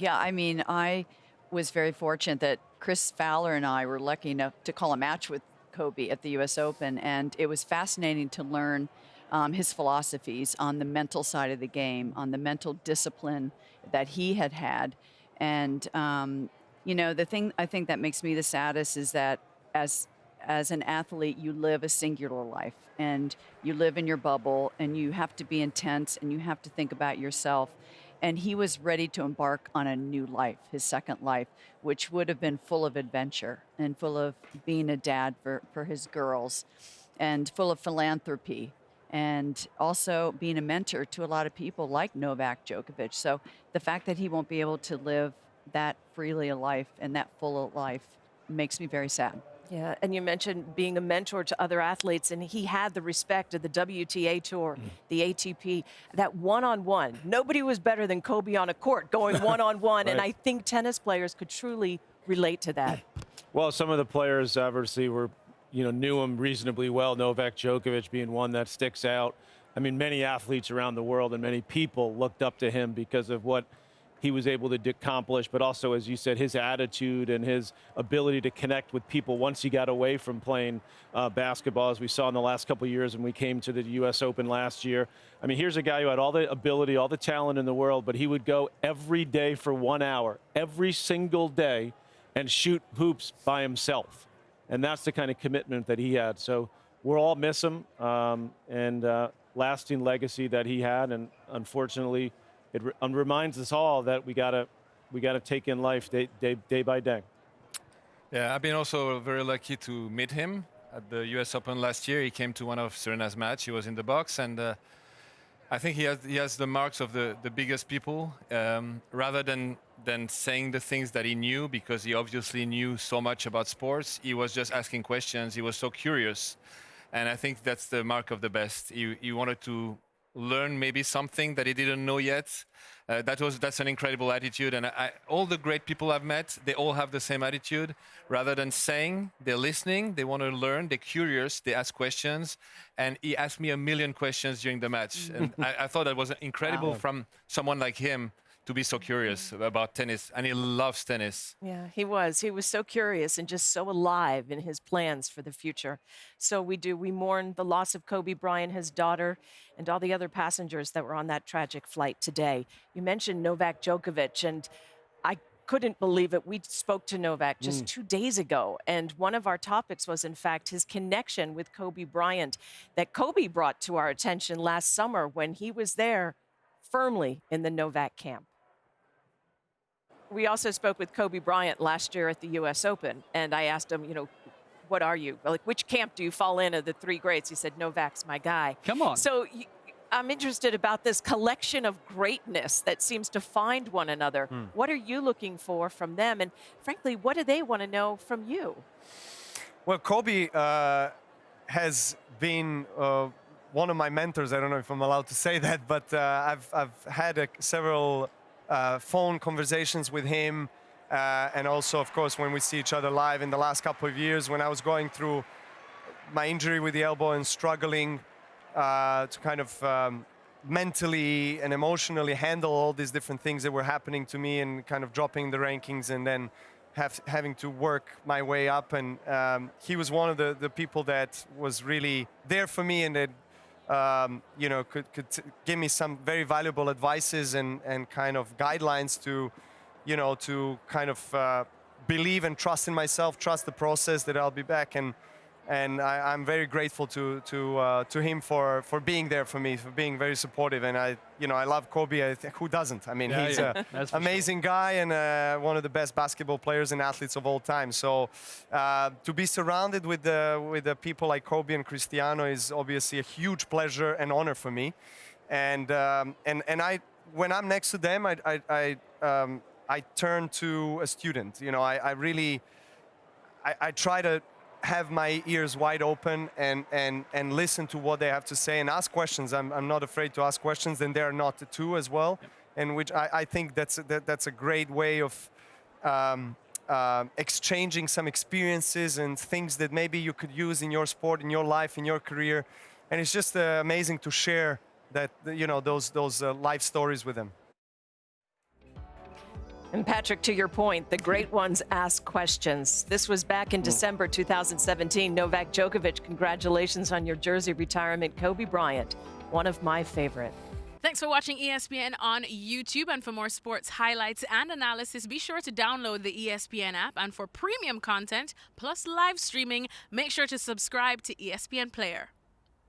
Yeah, I mean, I was very fortunate that Chris Fowler and I were lucky enough to call a match with Kobe at the U.S. Open, and it was fascinating to learn his philosophies on the mental side of the game, on the mental discipline that he had had. And, the thing I think that makes me the saddest is that as as an athlete, you live a singular life and you live in your bubble and you have to be intense and you have to think about yourself. And he was ready to embark on a new life, his second life, which would have been full of adventure and full of being a dad for his girls and full of philanthropy and also being a mentor to a lot of people like Novak Djokovic. So the fact that he won't be able to live that freely a life and that full a life makes me very sad. Yeah, and you mentioned being a mentor to other athletes, and he had the respect of the WTA Tour, the ATP, that one-on-one. Nobody was better than Kobe on a court going one-on-one, Right. and I think tennis players could truly relate to that. Well, some of the players obviously knew him reasonably well. Novak Djokovic being one that sticks out. I mean, many athletes around the world and many people looked up to him because of what he was able to accomplish, but also, as you said, his attitude and his ability to connect with people once he got away from playing basketball, as we saw in the last couple of years when we came to the U.S. Open last year. I mean, here's a guy who had all the ability, all the talent in the world, but he would go every day for 1 hour, every single day, and shoot hoops by himself. And that's the kind of commitment that he had. So we'll all miss him, and lasting legacy that he had. And unfortunately, it reminds us all that we gotta take in life day by day. Yeah, I've been also very lucky to meet him at the U.S. Open last year. He came to one of Serena's match. He was in the box, and I think he has the marks of the biggest people. Rather than saying the things that he knew, because he obviously knew so much about sports, he was just asking questions. He was so curious, and I think that's the mark of the best. He wanted to learn maybe something that he didn't know yet. That's an incredible attitude, and all the great people I've met, they all have the same attitude. Rather than saying, they're listening, they want to learn, they're curious, they ask questions, and he asked me a million questions during the match, and I thought that was incredible from someone like him to be so curious about tennis, and he loves tennis. Yeah, he was. He was so curious and just so alive in his plans for the future. So we mourn the loss of Kobe Bryant, his daughter, and all the other passengers that were on that tragic flight today. You mentioned Novak Djokovic, and I couldn't believe it. We spoke to Novak just 2 days ago, and one of our topics was, in fact, his connection with Kobe Bryant that Kobe brought to our attention last summer when he was there firmly in the Novak camp. We also spoke with Kobe Bryant last year at the U.S. Open, and I asked him, what are you? Like, which camp do you fall in of the three greats? He said, Novak's my guy. Come on. So I'm interested about this collection of greatness that seems to find one another. What are you looking for from them? And frankly, what do they want to know from you? Well, Kobe has been one of my mentors. I don't know if I'm allowed to say that, but I've had several phone conversations with him, and also, of course, when we see each other live in the last couple of years, when I was going through my injury with the elbow and struggling to kind of mentally and emotionally handle all these different things that were happening to me and kind of dropping the rankings and then having to work my way up. And he was one of the people that was really there for me and that could give me some very valuable advices and kind of guidelines to, to kind of believe and trust in myself, trust the process that I'll be back. And I'm very grateful to him for being there for me, for being very supportive. And I love Kobe. Who doesn't? I mean, he's an amazing guy and one of the best basketball players and athletes of all time. So to be surrounded with the people like Kobe and Cristiano is obviously a huge pleasure and honor for me. And when I'm next to them, I turn to a student. I try to have my ears wide open and listen to what they have to say and ask questions. I'm not afraid to ask questions, and they're not too as well. Yep. And which I think that's a great way of exchanging some experiences and things that maybe you could use in your sport, in your life, in your career. And it's just amazing to share that those life stories with them. And Patrick, to your point, the great ones ask questions. This was back in December 2017. Novak Djokovic, congratulations on your jersey retirement. Kobe Bryant, one of my favorite. Thanks for watching ESPN on YouTube. And for more sports highlights and analysis, be sure to download the ESPN app. And for premium content plus live streaming, make sure to subscribe to ESPN Player.